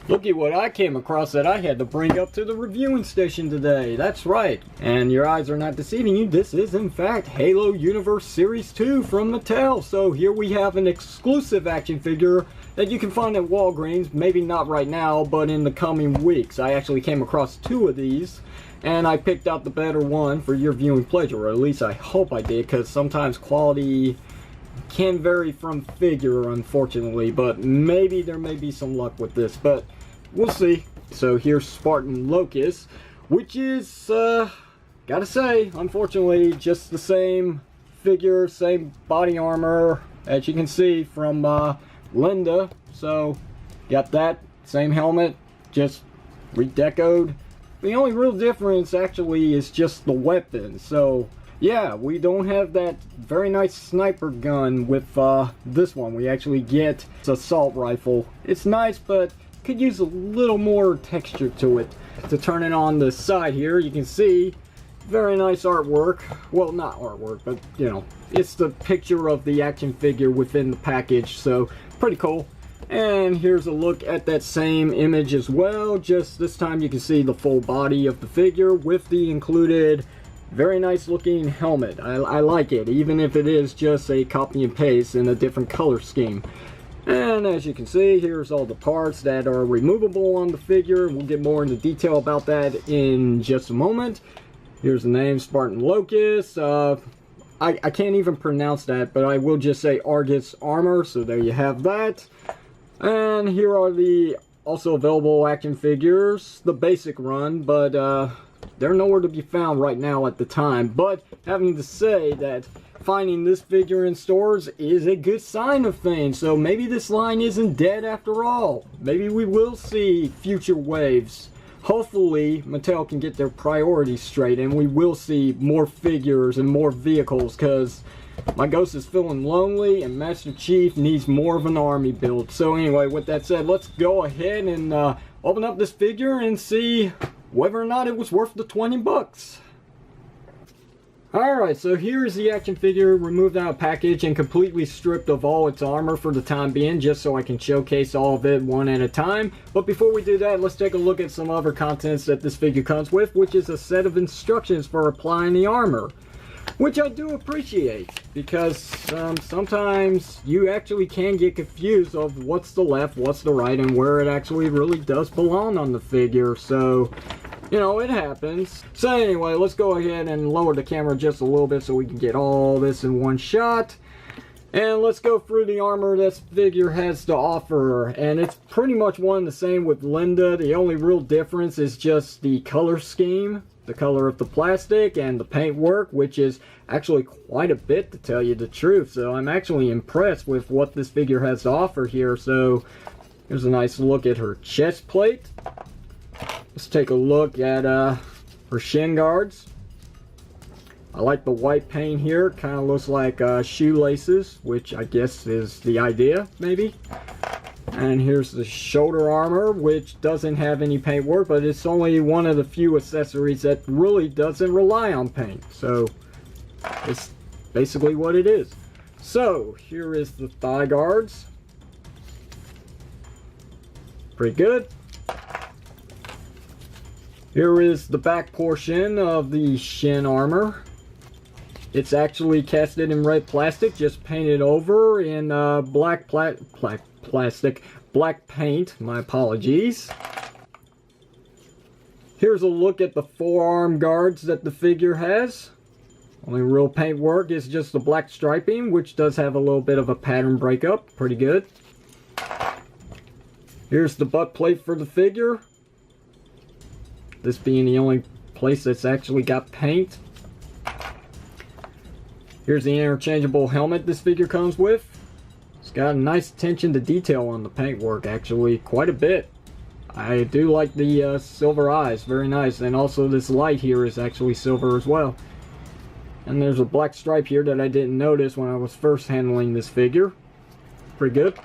Looky what I came across that I had to bring up to the reviewing station today. That's right. And your eyes are not deceiving you. This is in fact Halo Universe Series 2 from Mattel. So here we have an exclusive action figure that you can find at Walgreens. Maybe not right now, but in the coming weeks. I actually came across two of these, and I picked out the better one for your viewing pleasure. Or at least I hope I did, because sometimes quality can vary from figure, unfortunately, but maybe there may be some luck with this, but we'll see. So here's Spartan Locus, which is, gotta say, unfortunately, just the same figure, same body armor, as you can see from Linda. So, got that, same helmet, just redecoed. The only real difference, actually, is just the weapon. So, yeah, we don't have that very nice sniper gun with this one. We actually get an assault rifle. It's nice, but could use a little more texture to it. To turn it on the side here, you can see very nice artwork. Well, not artwork, but you know, it's the picture of the action figure within the package, so pretty cool. And here's a look at that same image as well. Just this time you can see the full body of the figure with the included very nice looking helmet. I like it, even if it is just a copy and paste in a different color scheme. And as you can see, here's all the parts that are removable on the figure. We'll get more into detail about that in just a moment. Here's the name, Spartan Locus. I can't even pronounce that, but I will just say Argus armor, so there you have that. And here are the also available action figures, the basic run, but they're nowhere to be found right now at the time. But having to say that finding this figure in stores is a good sign of things. So maybe this line isn't dead after all. Maybe we will see future waves. Hopefully Mattel can get their priorities straight and we will see more figures and more vehicles, because my ghost is feeling lonely and Master Chief needs more of an army build. So anyway, with that said, let's go ahead and open up this figure and see whether or not it was worth the 20 bucks. Alright, so here's the action figure removed out of package and completely stripped of all its armor for the time being, just so I can showcase all of it one at a time. But before we do that, let's take a look at some other contents that this figure comes with, which is a set of instructions for applying the armor. Which I do appreciate, because sometimes you actually can get confused of what's the left, what's the right, and where it actually really does belong on the figure. So, you know, it happens. So anyway, let's go ahead and lower the camera just a little bit so we can get all this in one shot. And let's go through the armor this figure has to offer. And it's pretty much one and the same with Linda. The only real difference is just the color scheme, the color of the plastic, and the paint work, which is actually quite a bit, to tell you the truth. So I'm actually impressed with what this figure has to offer here. So here's a nice look at her chest plate. Let's take a look at her shin guards. I like the white paint here. Kind of looks like shoelaces, which I guess is the idea, maybe. And here's the shoulder armor, which doesn't have any paint work, but it's only one of the few accessories that really doesn't rely on paint. So it's basically what it is. So here is the thigh guards. Pretty good. Here is the back portion of the shin armor. It's actually casted in red plastic, just painted over in black paint. My apologies. Here's a look at the forearm guards that the figure has. Only real paint work is just the black striping, which does have a little bit of a pattern breakup. Pretty good. Here's the butt plate for the figure. This being the only place that's actually got paint. Here's the interchangeable helmet this figure comes with. It's got a nice attention to detail on the paintwork, actually, quite a bit. I do like the silver eyes, very nice. And also this light here is actually silver as well. And there's a black stripe here that I didn't notice when I was first handling this figure. Pretty good.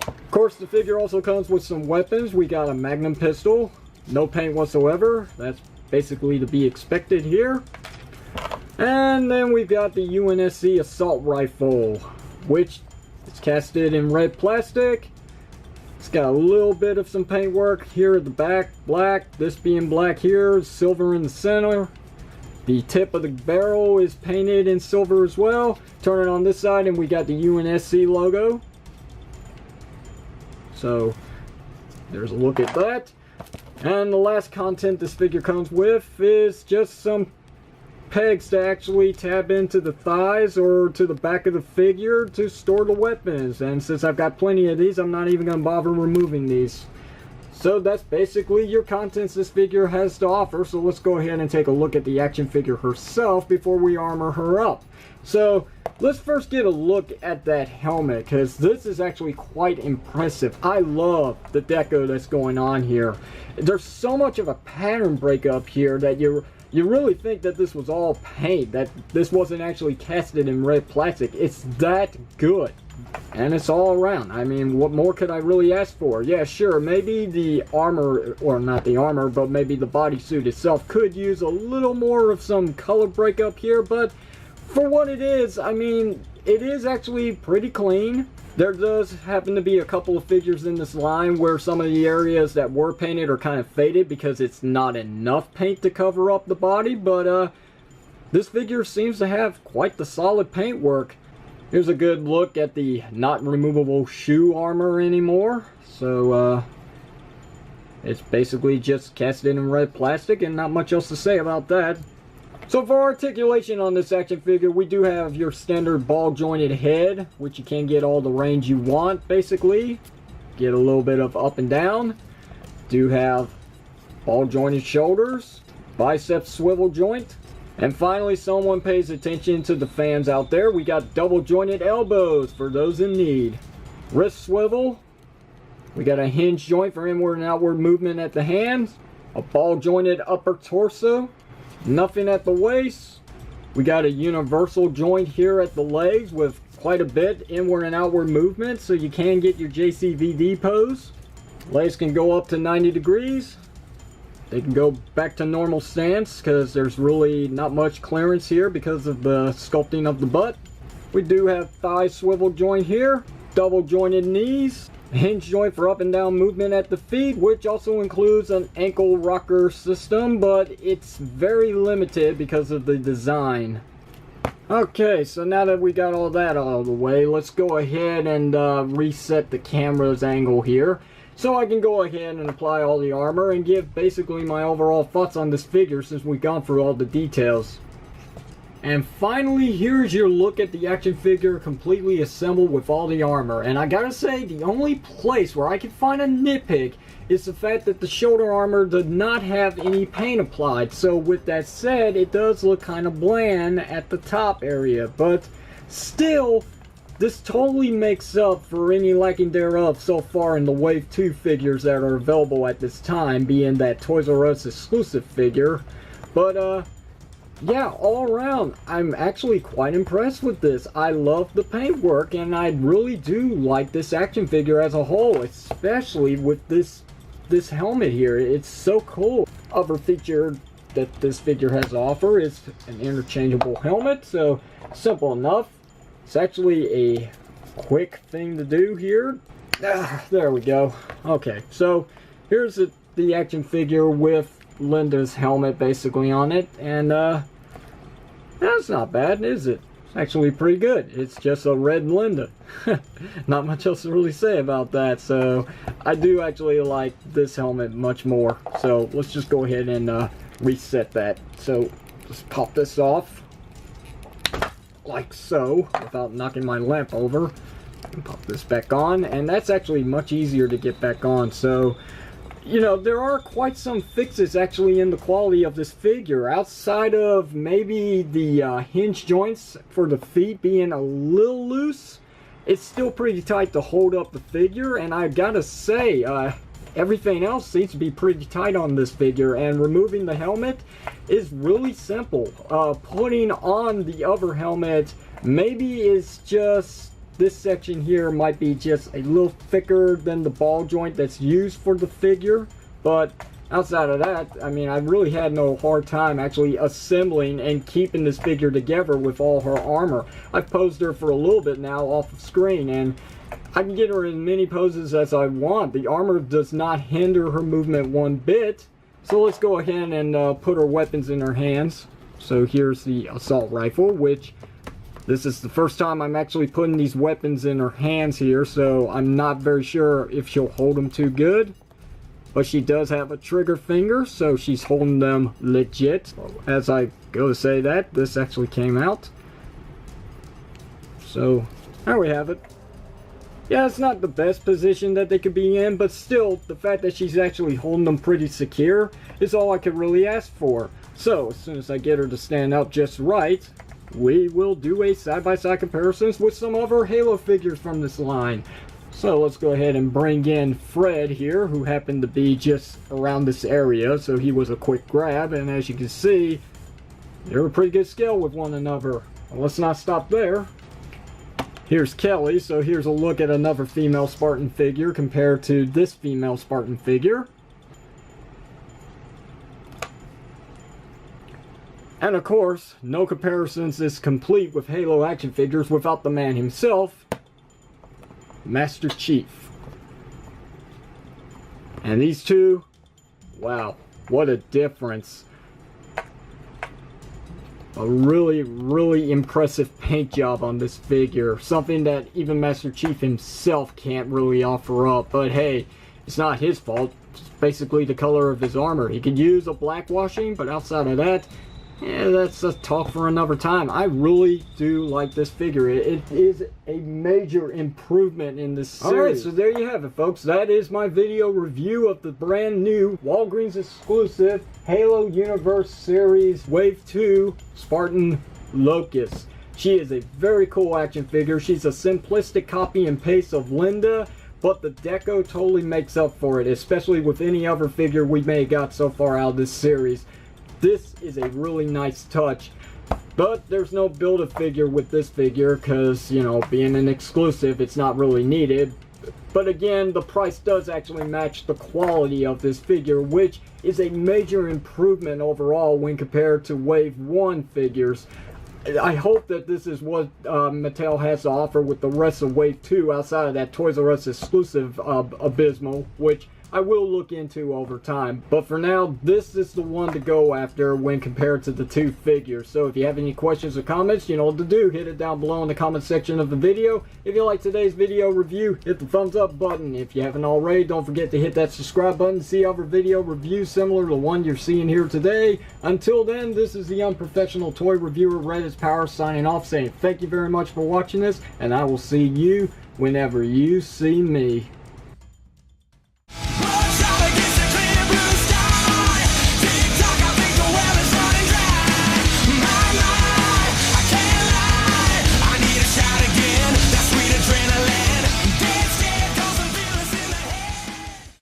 Of course, the figure also comes with some weapons. We got a magnum pistol. No paint whatsoever. That's basically to be expected here. And then we've got the UNSC assault rifle, which is casted in red plastic. It's got a little bit of some paintwork here at the back, black. This being black here, silver in the center. The tip of the barrel is painted in silver as well. Turn it on this side and we got the UNSC logo. So there's a look at that. And the last content this figure comes with is just some pegs to actually tab into the thighs or to the back of the figure to store the weapons. And since I've got plenty of these, I'm not even going to bother removing these. So that's basically your contents this figure has to offer. So let's go ahead and take a look at the action figure herself before we armor her up. So let's first get a look at that helmet, because this is actually quite impressive. I love the deco that's going on here. There's so much of a pattern breakup here that you really think that this was all paint, that this wasn't actually casted in red plastic. It's that good. And it's all around. I mean, what more could I really ask for? Yeah, sure, maybe the armor, or not the armor, but maybe the bodysuit itself could use a little more of some color breakup here, but for what it is, I mean, it is actually pretty clean. There does happen to be a couple of figures in this line where some of the areas that were painted are kind of faded because it's not enough paint to cover up the body, but this figure seems to have quite the solid paint work. Here's a good look at the not removable shoe armor anymore. So it's basically just cast in red plastic and not much else to say about that. So for articulation on this action figure, we do have your standard ball jointed head, which you can get all the range you want basically. Get a little bit of up and down. Do have ball jointed shoulders, bicep swivel joint. And finally, someone pays attention to the fans out there. We got double jointed elbows for those in need. Wrist swivel. We got a hinge joint for inward and outward movement at the hands. A ball jointed upper torso. Nothing at the waist. We got a universal joint here at the legs with quite a bit inward and outward movement, so you can get your JCVD pose. Legs can go up to 90 degrees. They can go back to normal stance because there's really not much clearance here because of the sculpting of the butt. We do have thigh swivel joint here, double jointed knees, hinge joint for up and down movement at the feet, which also includes an ankle rocker system, but it's very limited because of the design. Okay, so now that we got all that out of the way, let's go ahead and reset the camera's angle here, so I can go ahead and apply all the armor and give basically my overall thoughts on this figure since we've gone through all the details. And finally, here's your look at the action figure completely assembled with all the armor. And I gotta say, the only place where I can find a nitpick is the fact that the shoulder armor did not have any paint applied. So with that said, it does look kind of bland at the top area. But still, this totally makes up for any lacking thereof so far in the Wave 2 figures that are available at this time, being that Toys R Us exclusive figure. But yeah, all around, I'm actually quite impressed with this. I love the paintwork, and I really do like this action figure as a whole, especially with this helmet here. It's so cool. Other feature that this figure has to offer is an interchangeable helmet, so simple enough. It's actually a quick thing to do here. There we go. Okay, so here's the action figure with Linda's helmet basically on it, and that's not bad, is it? It's actually pretty good. It's just a red Linda. Not much else to really say about that. So I do actually like this helmet much more. So let's just go ahead and reset that. So just pop this off like so without knocking my lamp over, and pop this back on, and that's actually much easier to get back on. So you know, there are quite some fixes actually in the quality of this figure. Outside of maybe the hinge joints for the feet being a little loose, it's still pretty tight to hold up the figure. And I gotta say, everything else seems to be pretty tight on this figure. And removing the helmet is really simple. Putting on the other helmet maybe is just... this section here might be just a little thicker than the ball joint that's used for the figure, but outside of that, I mean, I really had no hard time actually assembling and keeping this figure together with all her armor. I've posed her for a little bit now off of screen, and I can get her in many poses as I want. The armor does not hinder her movement one bit. So let's go ahead and put her weapons in her hands. So here's the assault rifle, which this is the first time I'm actually putting these weapons in her hands here, so I'm not very sure if she'll hold them too good. But she does have a trigger finger, so she's holding them legit. As I go to say that, this actually came out. So there we have it. Yeah, it's not the best position that they could be in, but still, the fact that she's actually holding them pretty secure is all I could really ask for. So, as soon as I get her to stand up just right, we will do a side-by-side comparisons with some of our Halo figures from this line. So, let's go ahead and bring in Fred here, who happened to be just around this area, so he was a quick grab, and as you can see, they're a pretty good scale with one another. Well, let's not stop there. Here's Kelly, so here's a look at another female Spartan figure compared to this female Spartan figure. And of course, no comparisons is complete with Halo action figures without the man himself, Master Chief. And these two, wow, what a difference. A really, really impressive paint job on this figure. Something that even Master Chief himself can't really offer up. But hey, it's not his fault. It's basically the color of his armor. He could use a black washing, but outside of that, yeah, that's a talk for another time. I really do like this figure. It is a major improvement in this series. Alright, so there you have it, folks. That is my video review of the brand new Walgreens exclusive Halo Universe Series Wave 2 Spartan Locus. She is a very cool action figure. She's a simplistic copy and paste of Linda, but the deco totally makes up for it, especially with any other figure we may have got so far out of this series. This is a really nice touch, but there's no build-a-figure with this figure because, you know, being an exclusive, it's not really needed. But again, the price does actually match the quality of this figure, which is a major improvement overall when compared to Wave 1 figures. I hope that this is what Mattel has to offer with the rest of Wave 2 outside of that Toys R Us exclusive Abysmal, which I will look into over time. But for now, this is the one to go after when compared to the two figures. So if you have any questions or comments, you know what to do. Hit it down below in the comment section of the video. If you like today's video review, hit the thumbs up button. If you haven't already, don't forget to hit that subscribe button to see other video reviews similar to the one you're seeing here today. Until then, this is the unprofessional toy reviewer Reddit's Power signing off, saying thank you very much for watching this, and I will see you whenever you see me.